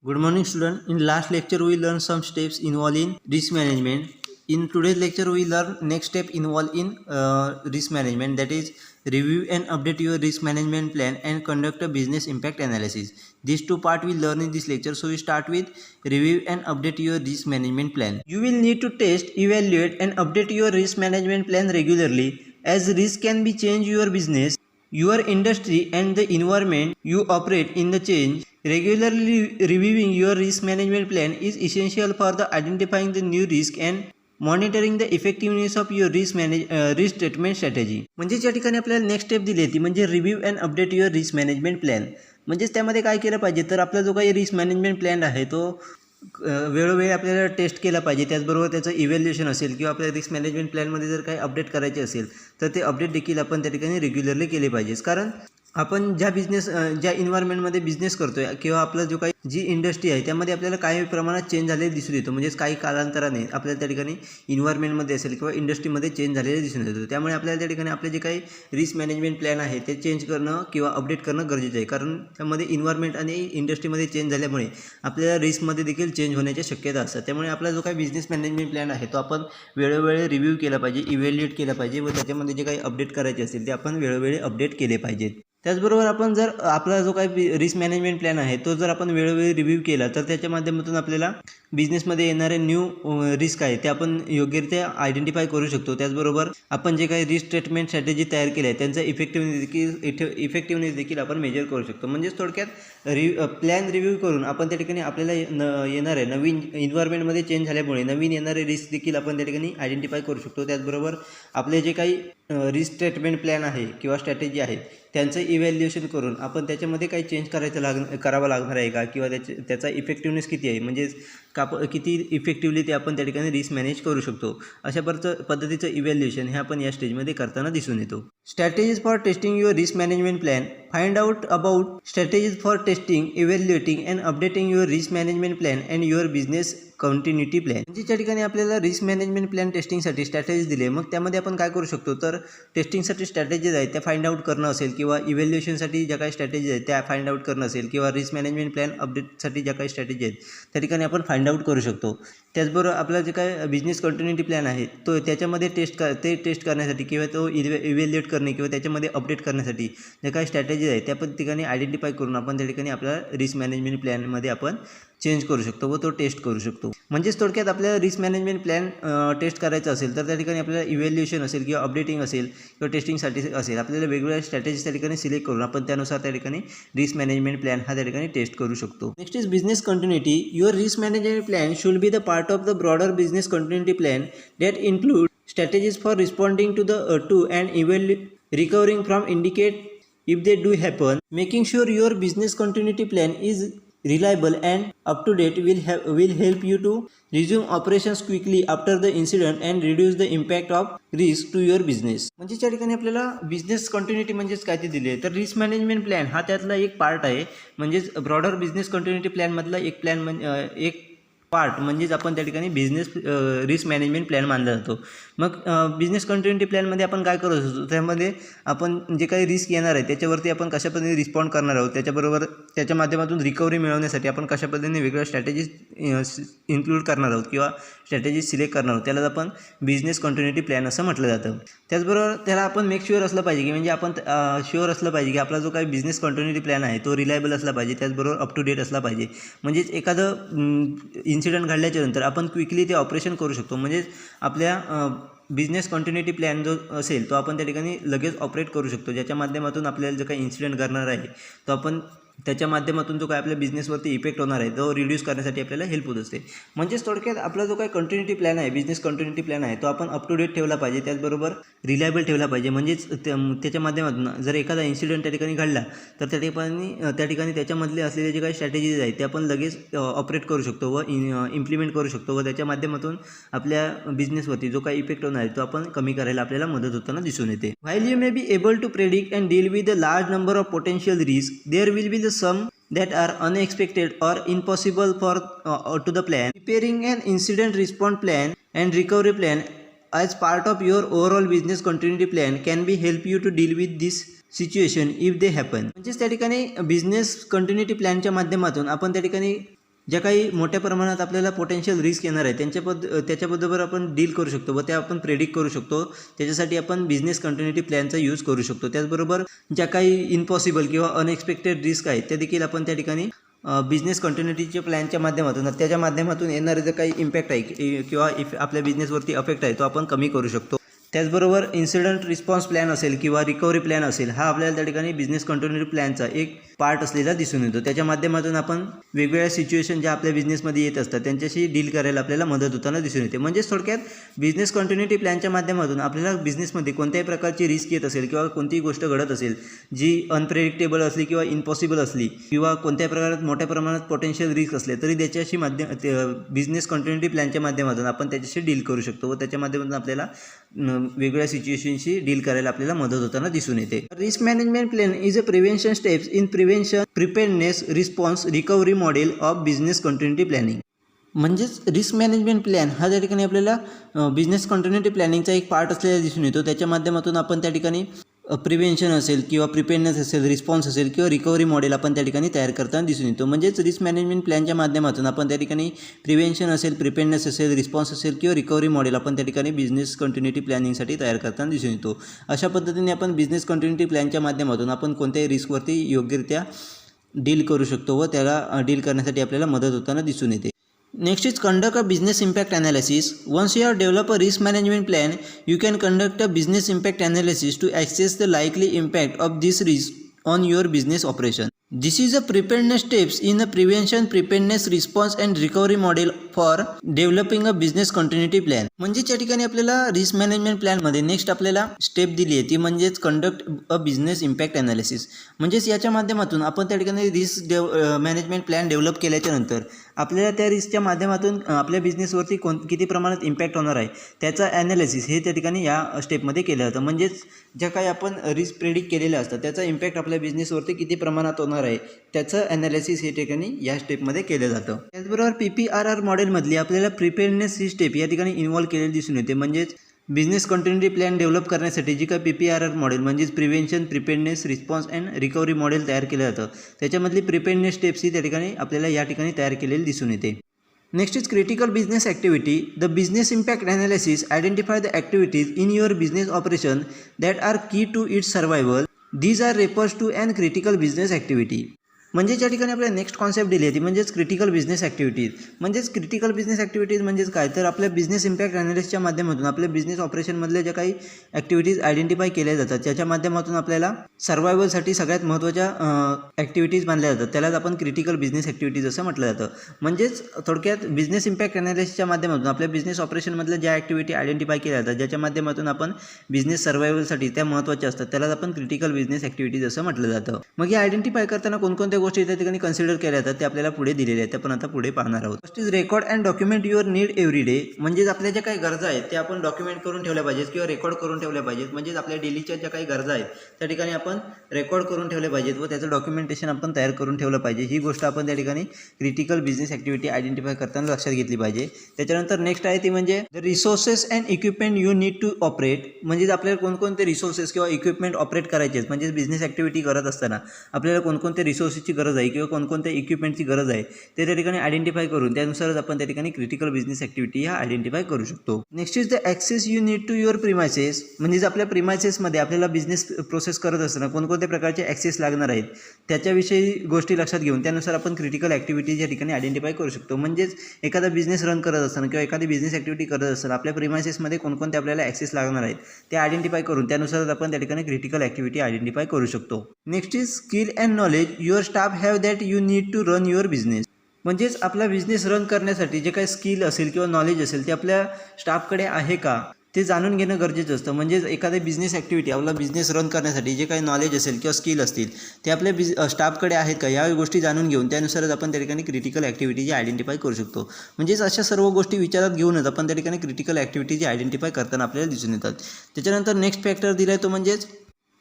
Good morning, student. In last lecture, we learned some steps involved in risk management. In today's lecture, we learn next step involved in risk management, that is review and update your risk management plan and conduct a business impact analysis. These two parts we learn in this lecture. So we start with review and update your risk management plan. You will need to test, evaluate and update your risk management plan regularly, as risk can be change your business, your industry and the environment you operate in the change. Regularly reviewing your risk management plan is essential for the identifying the new risk and monitoring the effectiveness of your risk treatment strategy. म्हणजेच या ठिकाणी आपल्याला next step दिली आहे ती म्हणजे review and update your risk management plan. म्हणजेच त्यामध्ये काय केलं पाहिजे, तर आपला जो काही रिस्क मॅनेजमेंट प्लॅन आहे तो वेळोवेळी आपल्याला टेस्ट केला पाहिजे. त्याचबरोबर त्याचं इव्हॅल्युएशन असेल किंवा आपल्या रिस्क मॅनेजमेंट प्लॅनमध्ये जर काही अपडेट करायचे असेल तर ते अपडेट देखील आपण त्या ठिकाणी रेग्युलरली केले पाहिजेच. कारण आपण ज्या इन्व्हायरमेंटमध्ये बिझनेस करतोय किंवा आपला जो काही जी इंडस्ट्री आहे त्यामध्ये आपल्याला काही प्रमाणात चेंज झालेले दिसून येतो. म्हणजेच काही कालांतराने आपल्याला त्या ठिकाणी इन्व्हायरमेंटमध्ये असेल किंवा इंडस्ट्रीमध्ये चेंज झालेले दिसून येतो. त्यामुळे आपल्याला त्या ठिकाणी आपले जे काही रिस्क मॅनेजमेंट प्लॅन आहे ते चेंज करणं किंवा अपडेट करणं गरजेचं आहे. कारण त्यामध्ये इन्व्हायरमेंट आणि इंडस्ट्रीमध्ये चेंज झाल्यामुळे आपल्याला रिस्कमध्ये देखील चेंज होण्याच्या शक्यता असतात. त्यामुळे आपला जो काही बिझनेस मॅनेजमेंट प्लॅन आहे तो आपण वेळोवेळी रिव्ह्यू केला पाहिजे, इव्हॅल्युएट केला पाहिजे व त्याच्यामध्ये जे काही अपडेट करायचे असतील ते आपण वेळोवेळी अपडेट केले पाहिजेत. त्याचबरोबर आपण जर आपला जो काही रिस्क मॅनेजमेंट प्लॅन आहे तो जर आपण वेळोवेळी रिव्ह्यू केला तर त्याच्या माध्यमातून आपल्याला बिझनेसमध्ये येणारे न्यू रिस्क आहे ते आपण योग्यरित्या आयडेंटिफाय करू शकतो. त्याचबरोबर आपण जे काही रिस्क ट्रीटमेंट स्ट्रॅटेजी तयार केली आहे त्यांचा इफेक्टिव्हनेस देखील आपण मेजर करू शकतो. म्हणजेच थोडक्यात प्लॅन रिव्ह्यू करून आपण त्या ठिकाणी आपल्याला येणारे नवीन इन्व्हायरमेंटमध्ये चेंज झाल्यामुळे नवीन येणारे रिस्क देखील आपण त्या ठिकाणी आयडेंटिफाय करू शकतो. त्याचबरोबर आपले जे काही रिस्क ट्रीटमेंट प्लॅन आहे किंवा स्ट्रॅटेजी आहे त्यांचं इव्हॅल्युएशन करून आपण त्याच्यामध्ये काही चेंज करावं लागणार आहे का किंवा त्याचा इफेक्टिव्हनेस किती आहे, म्हणजेच किती इफेक्टिव्हली ते आपण त्या ठिकाणी रिस्क मॅनेज करू शकतो. अशा पद्धतीचं इव्हॅल्युएशन हे आपण या स्टेजमध्ये करताना दिसून येतो. Strategies for testing your risk management plan. Find out about strategies for testing, evaluating and updating your risk management plan and your business continuity plan. म्हणजे त्या ठिकाणी आपल्याला रिस्क मॅनेजमेंट प्लॅन टेस्टिंगसाठी स्ट्रॅटेजीज दिले. मग त्यामध्ये आपण काय करू शकतो, तर टेस्टिंगसाठी स्ट्रॅटेजीज आहेत त्या फाइंड आउट करणं असेल किंवा इव्हॅल्युएशनसाठी ज्या काही स्ट्रॅटेजीज आहेत त्या फाइंड आउट करणं असेल किंवा रिस्क मॅनेजमेंट प्लॅन अपडेटसाठी ज्या काही स्ट्रॅटेजी आहेत त्या ठिकाणी आपण फाइंड आउट करू शकतो. त्याचबरोबर आपला जे काय बिझनेस कंटिन्युटी प्लॅन आहे तो त्याच्यामध्ये टेस्ट करण्यासाठी किंवा तो इव्हॅल्युएट करणे किंवा त्याच्यामध्ये अपडेट करण्यासाठी ज्या काही स्ट्रॅटेजीज आहेत त्या पण ठिकाणी आयडेंटिफाय करून आपण त्या ठिकाणी आपल्याला रिस्क मॅनेजमेंट प्लॅनमध्ये आपण चेंज करू शकतो व तो टेस्ट करू शकतो. म्हणजेच थोडक्यात आपल्याला रिस्क मॅनेजमेंट प्लॅन टेस्ट करायचा असेल तर त्या ठिकाणी आपल्याला इव्हॅल्युएशन असेल किंवा अपडेटिंग असेल किंवा टेस्टिंगसाठी असेल आपल्याला वेगवेगळ्या स्ट्रॅटेजीज त्या ठिकाणी सिलेक्ट करून आपण त्यानुसार त्या ठिकाणी रिस्क मॅनेजमेंट प्लॅन हा त्या ठिकाणी टेस्ट करू शकतो. Next is business continuity. Your risk management plan should be the part of the broader business continuity plan that include strategies for responding to and recovering from indicate if they do happen. Making sure your business continuity plan is reliable and up to date will help you to resume operations quickly after the incident and reduce the impact of risk to your business. म्हणजे त्या ठिकाणी आपल्याला business continuity म्हणजेच काय ते दिले, तर risk management plan हा त्यातला एक पार्ट आहे. म्हणजेच ब्रॉडर बिझनेस कंटिन्युटी प्लॅनमधला एक प्लॅन एक पार्ट म्हणजेच आपण त्या ठिकाणी बिझनेस रिस्क मॅनेजमेंट प्लॅन मानला जातो. मग बिझनेस कंटिन्युटी प्लॅनमध्ये आपण काय करत असतो, त्यामध्ये आपण जे काही रिस्क येणार आहे त्याच्यावरती आपण कशा पद्धतीने रिस्पॉन्ड करणार आहोत, त्याच्याबरोबर त्याच्या माध्यमातून रिकव्हरी मिळवण्यासाठी आपण कशा पद्धतीने वेगळ्या स्ट्रॅटेजीज इन्क्लूड करणार आहोत किंवा स्ट्रॅटेजीज सिलेक्ट करणार आहोत त्याला आपण बिझनेस कंटिन्युटी प्लॅन असं म्हटलं जातं. त्याचबरोबर त्याला आपण मेक शुअर असलं पाहिजे की म्हणजे आपण शुअर असलं पाहिजे की आपला जो काही बिझनेस कंटिन्युटी प्लॅन आहे तो रिलायबल असला पाहिजे, त्याचबरोबर अप टू डेट असला पाहिजे. म्हणजेच एखादं इन्सिडेंट घडल्याच्या नंतर आपण क्विकली ते ऑपरेशन करू शकतो. म्हणजेच आपल्या बिझनेस कंटिन्युटी प्लॅन जो असेल तो आपण त्या ठिकाणी लगेच ऑपरेट करू शकतो, ज्याच्या माध्यमातून आपल्याला जो काही इन्सिडेंट घडणार आहे तो आपण त्याच्या माध्यमातून जो काय आपल्या बिझनेसवरती इफेक्ट होणार आहे तो रिड्यूस करण्यासाठी आपल्याला हेल्प होत असते. म्हणजेच थोडक्यात आपला जो काही कंटिन्युटी प्लॅन आहे बिझनेस कंटिन्युटी प्लॅन आहे तो आपण अप टू डेट ठेवला पाहिजे, त्याचबरोबर रिलायबल ठेवला पाहिजे. म्हणजेच त्याच्या माध्यमातून जर एखादा इन्सिडेंट त्या ठिकाणी घडला तर त्या ठिकाणी त्याच्यामधले असलेले जे काही स्ट्रॅटेजीज आहेत ते आपण लगेच ऑपरेट करू शकतो व इम्प्लिमेंट करू शकतो व त्याच्या माध्यमातून आपल्या बिझनेसवरती जो काही इफेक्ट होणार आहे तो आपण कमी करायला आपल्याला मदत होताना दिसून येते. While you may be able to predict and deal with the large number of potential risk, there will be some that are unexpected or impossible to the plan. Preparing an incident response plan and recovery plan as part of your overall business continuity plan can be help you to deal with this situation if they happen. म्हणजेच त्या ठिकाणी business continuity प्लॅनच्या माध्यमातून आपण त्या ठिकाणी ज्या काही मोठ्या प्रमाणात आपल्याला पोटेन्शियल रिस्क येणार आहे त्याच्याबद्दल आपण डील करू शकतो व त्या आपण प्रेडिक्ट करू शकतो. त्याच्यासाठी आपण बिझनेस कंटिन्युटी प्लॅनचा यूज करू शकतो. त्याचबरोबर ज्या काही इम्पॉसिबल किंवा अनएक्सपेक्टेड रिस्क आहेत त्या देखील आपण त्या ठिकाणी बिझनेस कंटिन्युटीच्या प्लॅनच्या माध्यमातून त्याच्या माध्यमातून येणारे जे काही इम्पॅक्ट आहे किंवा आपल्या बिझनेसवरती अफेक्ट आहे तो आपण कमी करू शकतो. त्याचबरोबर इन्सिडेंट रिस्पॉन्स प्लॅन असेल किंवा रिकव्हरी प्लॅन असेल हा आपल्याला त्या ठिकाणी बिझनेस कंटिन्युटी प्लॅनचा एक पार्ट असलेला दिसून येतो. त्याच्या माध्यमातून आपण वेगवेगळ्या सिच्युएशन ज्या आपल्या बिझनेसमध्ये येत असतात त्यांच्याशी डील करायला आपल्याला मदत होताना दिसून येते. म्हणजेच थोडक्यात बिझनेस कंटिन्युटी प्लॅनच्या माध्यमातून आपल्याला बिझनेसमध्ये कोणत्याही प्रकारची रिस्क येत असेल किंवा कोणतीही गोष्ट घडत असेल जी अनप्रेडिक्टेबल असली किंवा इम्पॉसिबल असली किंवा कोणत्याही प्रकारात मोठ्या प्रमाणात पोटेन्शियल रिस्क असले तरी त्याच्याशी बिझनेस कंटिन्युटी प्लॅनच्या माध्यमातून आपण त्याच्याशी डील करू शकतो व त्याच्या माध्यमातून आपल्याला वेगवेगळ्या सिच्युएशनशी डील करायला आपल्याला मदत होताना दिसून येते. Risk management plan is a prevention steps in prevention, preparedness, response, recovery model of business continuity planning. म्हणजेच रिस्क मॅनेजमेंट प्लॅन हा त्या ठिकाणी आपल्याला बिझनेस कंटिन्युटी प्लॅनिंगचा एक पार्ट असलेला दिसून येतो. त्याच्या माध्यमातून आपण त्या ठिकाणी प्रिव्हेन्शन असेल किंवा प्रिपेअरनेस असेल, रिस्पॉन्स असेल किंवा रिकव्हरी मॉडेल आपण त्या ठिकाणी तयार करताना दिसून येतो. म्हणजेच रिस्क मॅनेजमेंट प्लॅनच्या माध्यमातून आपण त्या ठिकाणी प्रिव्हेन्शन असेल, प्रिपेअरनेस असेल, रिस्पॉन्स असेल किंवा रिकव्हरी मॉडेल आपण त्या ठिकाणी बिझनेस कंटिन्युटी प्लॅनिंगसाठी तयार करताना दिसून येतो. अशा पद्धतीने आपण बिझनेस कंटिन्युटी प्लॅनच्या माध्यमातून आपण कोणत्याही रिस्कवरती योग्यरित्या डील करू शकतो व त्याला डील करण्यासाठी आपल्याला मदत होताना दिसून येते. Next is conduct a business impact analysis. Once you have developed a risk management plan, you can conduct a business impact analysis to assess the likely impact of this risk on your business operation. This is a preparedness steps in the prevention, preparedness, response and recovery model for developing a business continuity plan. म्हणजे या ठिकाणी आपल्याला risk management प्लॅनमध्ये next आपल्याला step दिली आहे ती म्हणजेच conduct a business impact analysis. म्हणजेच याच्या माध्यमातून आपण त्या ठिकाणी रिस्क मॅनेजमेंट प्लॅन डेव्हलप केल्याच्या नंतर आपल्याला त्या रिस्कच्या माध्यमातून आपल्या बिझनेसवरती किती प्रमाणात इम्पॅक्ट होणार आहे त्याचा ॲनालिसिस हे त्या ठिकाणी या स्टेपमध्ये केलं जातं. म्हणजेच ज्या काही आपण रिस्क प्रेडिक्ट केलेल्या असतात त्याचा इम्पॅक्ट आपल्या बिझनेसवरती किती प्रमाणात होणार आहे त्याचं ॲनालिसिस हे ठिकाणी या स्टेपमध्ये केलं जातं. त्याचबरोबर PPRR मॉडेलमधली आपल्याला प्रिपेअरनेस ही स्टेप या ठिकाणी इन्व्हॉल्व केलेली दिसून येते. म्हणजेच बिझनेस कंटिन्युटी प्लॅन डेव्हलप करण्यासाठी जी काय PPRR मॉडेल म्हणजेच prevention, preparedness, response and recovery model तयार केलं जातं त्याच्यामधली प्रिपेअरनेस स्टेप्स ही त्या ठिकाणी आपल्याला या ठिकाणी तयार केलेली दिसून येते. Next is critical business activity. The business impact analysis identify the activities in your business operation that are key to its survival. These are refers to and critical business activity. म्हणजेच या ठिकाणी आपल्याला नेक्स्ट कॉन्सेप्ट दिली आहे म्हणजेच critical business activities. म्हणजेच critical business activities म्हणजेच काय तर आपल्या बिझनेस इम्पॅक्ट ॲनालिसिसच्या माध्यमातून आपल्या बिझनेस ऑपरेशनमधल्या ज्या काही ॲक्टिव्हिटीज आयडेंटिफाय केल्या जातात त्याच्या माध्यमातून आपल्याला सर्वायवलसाठी सगळ्यात महत्त्वाच्या ॲक्टिव्हिटीज मानल्या जातात त्यालाच आपण क्रिटिकल बिझनेस ॲक्टिव्हिटीज असं म्हटलं जातं. म्हणजेच थोडक्यात बिझनेस इम्पॅक्ट ॲनालिसिसच्या माध्यमातून आपल्या बिझनेस ऑपरेशनमधल्या ज्या ॲक्टिव्हिटी आयडेंटिफाय केल्या जातात ज्याच्या माध्यमातून आपण बिझनेस सर्वायवलसाठी त्या महत्त्वाच्या असतात त्यालाच आपण क्रिटिकल बिझनेस ॲक्टिव्हिटीज असं म्हटलं जातं. मग या आयडेंटिफाय करताना कोणकोणत्या गोष्टी त्या ठिकाणी कन्सिडर केल्या जातात ते आपल्याला पुढे दिलेले आहेत ते आपण आता पुढे पाहणार आहोत. First is record and document your need every day. म्हणजेच आपल्या ज्या काही गरजा आहेत त्या आपण डॉक्युमेंट करून ठेवल्या पाहिजेत किंवा रेकॉर्ड करून ठेवल्या पाहिजेत. म्हणजेच आपल्या डेलीच्या ज्या काही गरजा आहेत त्या ठिकाणी आपण रेकॉर्ड करून ठेवल्या पाहिजेत व त्याचं डॉक्युमेंटेशन आपण तयार करून ठेवलं पाहिजे. ही गोष्ट आपण त्या ठिकाणी क्रिटिकल बिझनेस ॲक्टिव्हिटी आयडेंटिफाय करताना लक्षात घेतली पाहिजे. त्याच्यानंतर नेक्स्ट आहे ती म्हणजे the resources and equipment you need to operate. म्हणजेच आपल्याला कोणकोणते रिसोर्सेस किंवा इक्विपमेंट ऑपरेट करायचे आहेत म्हणजेच बिझनेस ॲक्टिव्हिटी करत असताना आपल्याला कोणकोणत्या रिसोर्सेसची गरज आहे किंवा कोणकोणत्या इक्विपमेंटची गरज आहे ते त्या ठिकाणी आयडेंटिफाय करून त्यानुसारच आपण त्या ठिकाणी क्रिटिकल बिझनेस ॲक्टिव्हिटी ह्या आयडेंटिफाय करू शकतो. Next is the access you need to your premises. म्हणजेच आपल्या प्रिमायसेसमध्ये आपल्याला बिझनेस प्रोसेस करत असताना कोणकोणत्या प्रकारचे ॲक्सेस लागणार आहेत त्याच्याविषयी गोष्टी लक्षात घेऊन त्यानुसार आपण क्रिटिकल ॲक्टिव्हिटीज या ठिकाणी आयडेंटिफाय करू शकतो. म्हणजेच एखादा बिझनेस रन करत असताना किंवा एखादी बिझनेस ॲक्टिव्हिटी करत असताना आपल्या प्रिमायसेसमध्ये कोणकोणते आपल्याला ॲक्सेस लागणार आहेत ते आयडेंटिफाय करून त्यानुसारच आपण त्या ठिकाणी क्रिटिकल ॲक्टिव्हिटी आयडेंटिफाय करू शकतो. Next is skill and knowledge your staff have that you need to run your business. म्हणजेच आपला बिझनेस रन करण्यासाठी जे काही स्किल असेल किंवा नॉलेज असेल ते आपल्या स्टाफकडे आहे का ते जाणून घेणं गरजेचं असतं. म्हणजेच एखादी बिझनेस ॲक्टिव्हिटी आपला बिझनेस रन करण्यासाठी जे काही नॉलेज असेल किंवा स्किल असतील ते आपल्या स्टाफकडे आहेत का या गोष्टी जाणून घेऊन त्यानुसारच आपण त्या ठिकाणी क्रिटिकल ॲक्टिव्हिटीज आयडेंटिफाय करू शकतो. म्हणजेच अशा सर्व गोष्टी विचारात घेऊनच आपण त्या ठिकाणी क्रिटिकल ॲक्टिव्हिटीज आयडेंटिफाय करताना आपल्याला दिसून येतात. त्याच्यानंतर नेक्स्ट फॅक्टर दिला आहे तो म्हणजेच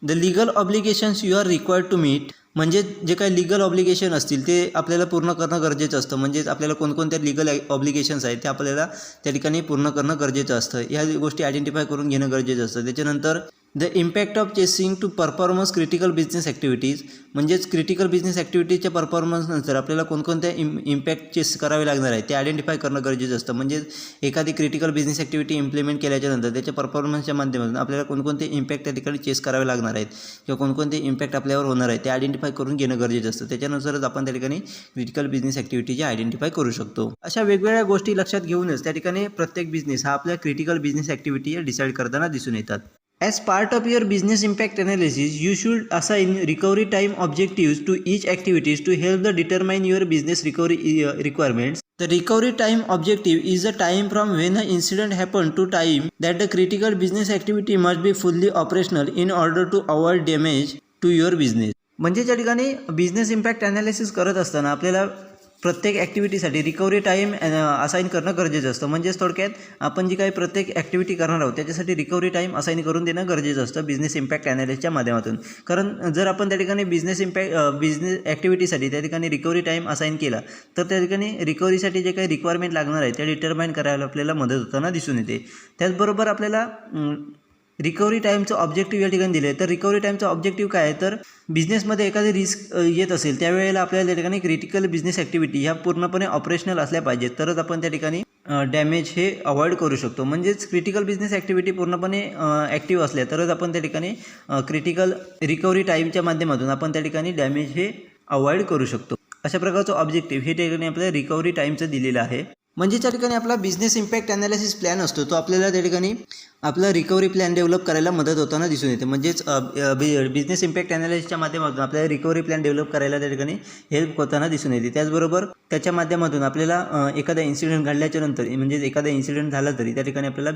the legal obligations you are required to meet. म्हणजे जे काही लिगल ऑब्लिगेशन असतील ते आपल्याला पूर्ण करणं गरजेचं असतं. म्हणजेच आपल्याला कोणकोणत्या लिगल ऑब्लिगेशन्स आहेत ते आपल्याला त्या ठिकाणी पूर्ण करणं गरजेचं असतं. ह्या गोष्टी आयडेंटिफाय करून घेणं गरजेचं असतं. त्याच्यानंतर the impact of chasing to performance critical business activities, म्हणजेच क्रिटिकल बिझनेस ॲक्टिव्हिटीजच्या परफॉर्मन्सनंतर आपल्याला कोणकोणत्या इम्पॅक्ट चेस करावे लागणार आहे ते आयडेंटिफाय करणं गरजेचं असतं. म्हणजेच एखादी क्रिटिकल बिझनेस ॲक्टिव्हिटी इम्प्लिमेंट केल्याच्यानंतर त्याच्या परफॉर्मन्सच्या माध्यमातून आपल्याला कोणकोणते इम्पॅक्ट त्या ठिकाणी चेस करावे लागणार आहेत किंवा कोणकोणते इम्पॅक्ट आपल्यावर होणार आहे ते आयडेंटिफाय करून घेणं गरजेचं असतं. त्याच्यानुसारच आपण त्या ठिकाणी क्रिटिकल बिझनेस ॲक्टिव्हिटीचे आयडेंटिफाय करू शकतो. अशा वेगवेगळ्या गोष्टी लक्षात घेऊनच त्या ठिकाणी प्रत्येक बिझनेस हा आपल्या क्रिटिकल बिझनेस ॲक्टिव्हिटी डिसाईड करताना दिसून येतात. As part of your business impact analysis, you should assign recovery time objectives to each activities to help the determine your business recovery requirements. The recovery time objective is the time from when an incident happened to time that the critical business activity must be fully operational in order to avoid damage to your business. म्हणजे त्या ठिकाणी business impact analysis करत असताना आपल्याला प्रत्येक ॲक्टिव्हिटीसाठी recovery time assign करणं गरजेचं असतं. म्हणजेच थोडक्यात आपण जी काही प्रत्येक ॲक्टिव्हिटी करणार आहोत त्याच्यासाठी रिकव्हरी टाईम असाईन करून देणं गरजेचं असतं बिझनेस इम्पॅक्ट ॲनालिसिसच्या माध्यमातून. कारण जर आपण त्या ठिकाणी बिझनेस ॲक्टिव्हिटीसाठी त्या ठिकाणी रिकव्हरी टाईम असाईन केला तर त्या ठिकाणी रिकव्हरीसाठी जे काही रिक्वायरमेंट लागणार आहे त्या डिटरमाइन करायला आपल्याला मदत होताना दिसून येते. त्याचबरोबर आपल्याला रिकव्हरी टाईमचं ऑब्जेक्टिव्ह या ठिकाणी दिलं आहे. तर रिकव्हरी टाईमचं ऑब्जेक्टिव्ह काय आहे, तर बिझनेसमध्ये एखादी रिस्क येत असेल त्यावेळेला आपल्याला त्या ठिकाणी क्रिटिकल बिझनेस ॲक्टिव्हिटी ह्या पूर्णपणे ऑपरेशनल असल्या पाहिजेत तरच आपण त्या ठिकाणी डॅमेज हे अवॉइड करू शकतो. म्हणजेच क्रिटिकल बिझनेस ॲक्टिव्हिटी पूर्णपणे ॲक्टिव्ह असल्या तरच आपण त्या ठिकाणी क्रिटिकल रिकव्हरी टाईमच्या माध्यमातून आपण त्या ठिकाणी डॅमेज हे अवॉइड करू शकतो. अशा प्रकारचं ऑब्जेक्टिव्ह हे ठिकाणी आपल्याला रिकव्हरी टाईमचं दिलेलं आहे. म्हणजे त्या ठिकाणी आपला बिझनेस इम्पॅक्ट ॲनालिसिस प्लॅन असतो तो आपल्याला त्या ठिकाणी आपला रिकव्हरी प्लॅन डेव्हलप करायला मदत होताना दिसून येते. म्हणजेच बिझनेस इम्पॅक्ट ॲनालिसिसच्या माध्यमातून आपल्याला रिकव्हरी प्लॅन डेव्हलप करायला त्या ठिकाणी हेल्प होताना दिसून येते. त्याचबरोबर त्याच्या माध्यमातून आपल्याला एखादा इन्सिडेंट घडल्याच्या नंतर म्हणजे एखादा इन्सिडेंट झाला तरी त्या ठिकाणी आपल्याला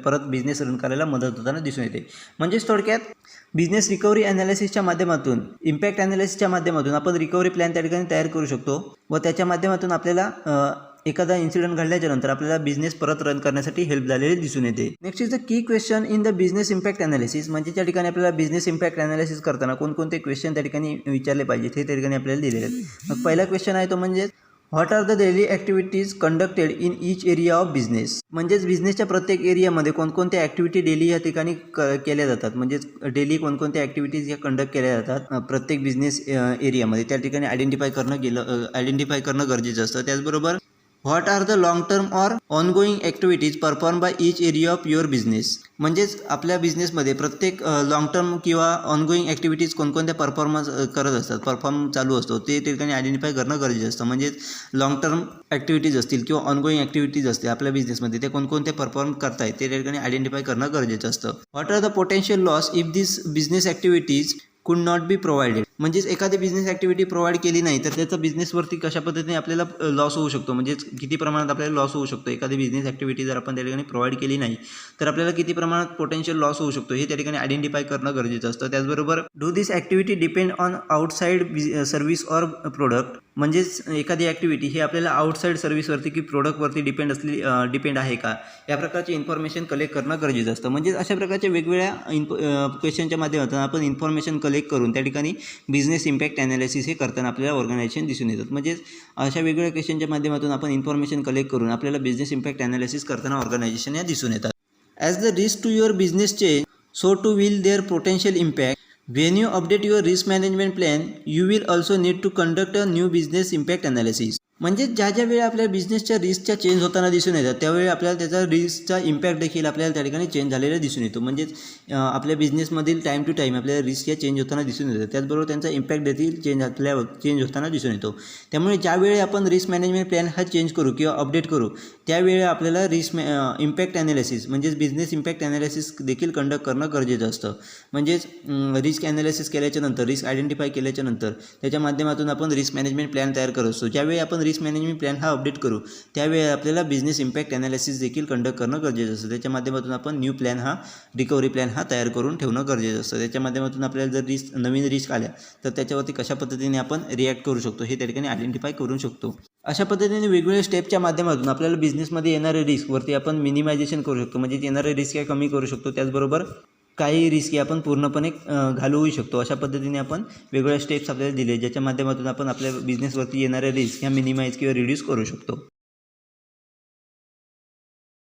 परत बिझनेस रन करायला मदत होताना दिसून येते. म्हणजेच थोडक्यात बिझनेस रिकव्हरी ॲनालिसिसच्या माध्यमातून इम्पॅक्ट ॲनालिसिसच्या माध्यमातून आपण रिकव्हरी प्लॅन त्या ठिकाणी तयार करू शकतो व त्याच्या माध्यमातून आपल्याला एखादा इन्सिडेंट घडल्याच्या नंतर आपल्याला बिझनेस परत रन करण्यासाठी हेल्प झालेली दिसून येते. Next is the key question in the business impact analysis. म्हणजे त्या ठिकाणी आपल्याला बिझनेस इम्पॅक्ट ॲनालिसिस करताना कोणकोणते क्वेश्चन त्या ठिकाणी विचारले पाहिजेत हे त्या ठिकाणी आपल्याला दिलेले आहेत. मग पहिला क्वेश्चन आहे तो म्हणजे what are the daily activities conducted in each area of business. म्हणजेच बिझनेसच्या प्रत्येक एरियामध्ये कोणकोणत्या ॲक्टिव्हिटी डेली या ठिकाणी केल्या जातात. म्हणजेच डेली कोणकोणत्या ॲक्टिव्हिटीज या कंडक्ट केल्या जातात प्रत्येक बिझनेस एरियामध्ये त्या ठिकाणी आयडेंटिफाय करणं गरजेचं असतं. त्याचबरोबर what are the long term or ongoing activities perform by each area of your business. म्हणजेच आपल्या बिझनेसमध्ये प्रत्येक लॉंग टर्म किंवा ऑनगोईंग ॲक्टिव्हिटीज कोणकोणत्या परफॉर्म चालू असतो ते ठिकाणी आयडेंटिफाय करणं गरजेचं असतं. म्हणजेच लॉंग टर्म ॲक्टिव्हिटीज असतील किंवा ऑनगोईंग ॲक्टिव्हिटीज असतील आपल्या बिझनेसमध्ये ते कोणकोणते परफॉर्म करतायत ते ठिकाणी आयडेंटिफाय करणं गरजेचं असतं. What are the potential loss if this business activities could not be provided. म्हणजेच एखादी बिझनेस ॲक्टिव्हिटी प्रोव्हाइड केली नाही तर त्याचा बिझनेसवरती कशा पद्धतीने आपल्याला लॉस होऊ शकतो. म्हणजेच किती प्रमाणात आपल्याला लॉस होऊ शकतो. एखादी बिझनेस ॲक्टिव्हिटी जर आपण त्या ठिकाणी प्रोव्हाइड केली नाही तर आपल्याला किती प्रमाणात पोटेन्शियल लॉस होऊ शकतो हे त्या ठिकाणी आयडेंटिफाय करणं गरजेचं असतं. त्याचबरोबर do this activity depend on outside service or product. म्हणजेच एखादी ॲक्टिव्हिटी ही आपल्याला आउटसाईड सर्व्हिसवरती की प्रोडक्टवरती डिपेंड आहे का या प्रकारची इन्फॉर्मेशन कलेक्ट करणं गरजेचं असतं. म्हणजेच अशा प्रकारच्या वेगवेगळ्या क्वेश्चनच्या माध्यमातून आपण इन्फॉर्मेशन कलेक्ट करून त्या ठिकाणी बिझनेस इम्पॅक्ट ॲनालिसिस हे करताना आपल्याला ऑर्गनायझेशन दिसून येतात. म्हणजेच अशा वेगवेगळ्या क्वेश्चनच्या माध्यमातून आपण इन्फॉर्मेशन कलेक्ट करून आपल्याला बिझनेस इम्पॅक्ट ॲनालिसिस करताना ऑर्गनायझेशन या दिसून येतात. As the risk to your business change so too will their potential impact. When you update your risk management plan, you will also need to conduct a new business impact analysis. म्हणजे ज्या वेळी आपल्या बिझनेसच्या रिस्कच्या change होताना दिसून येतात त्यावेळी आपल्याला त्याचा रिस्कचा इम्पॅक्ट देखील आपल्याला त्या ठिकाणी चेंज झालेला दिसून येतो. म्हणजेच आपल्या बिझनेसमधील टाईम टू टाईम आपल्याला रिस्क या चेंज होताना दिसून येतात. त्याचबरोबर त्यांचा इम्पॅक्ट देखील चेंज होताना दिसून येतो. त्यामुळे ज्यावेळी आपण रिस्क मॅनेजमेंट प्लॅन हा चेंज करू किंवा अपडेट करू त्यावेळी आपल्याला इम्पॅक्ट ॲनालिसिस म्हणजेच बिझनेस इम्पॅक्ट ॲनालिसिस देखील कंडक्ट करणं गरजेचं असतं. म्हणजेच रिस्क ॲनालिसिस केल्याच्या नंतर रिस्क आयडेंटिफाय केल्याच्या नंतर त्याच्या माध्यमातून आपण रिस्क मॅनेजमेंट प्लॅन तयार करत असतो. ज्यावेळी आपण रिस्क मॅनेजमेंट प्लॅन हा अपडेट करू त्यावेळी आपल्याला बिझनेस इम्पॅक्ट ॲनालिसिस देखील कंडक्ट करणं गरजेचं असतं. त्याच्या माध्यमातून आपण न्यू प्लॅन हा रिकव्हरी प्लॅन हा तयार करून ठेवणं गरजेचं असतं. त्याच्या माध्यमातून आपल्याला जर नवीन रिस्क आल्या तर त्याच्यावरती कशा पद्धतीने आपण रिॲक्ट करू शकतो हे त्या ठिकाणी आयडेंटिफाय करू शकतो. अशा पद्धतीने वेगवेगळ्या स्टेपच्या माध्यमातून आपल्याला बिझनेसमध्ये येणारे रिस्कवरती आपण मिनिमायझेशन करू शकतो. म्हणजे येणारे रिस्क या कमी करू शकतो. त्याचबरोबर काही रिस्क आपण पूर्णपणे घालवू शकतो. अशा पद्धतीने आपण वेगवेगळ्या स्टेप्स आपल्याला दिले ज्याच्या माध्यमातून आपण आपल्या बिझनेसवरती येणाऱ्या रिस्क ह्या मिनिमाइज किंवा रिड्यूस करू शकतो.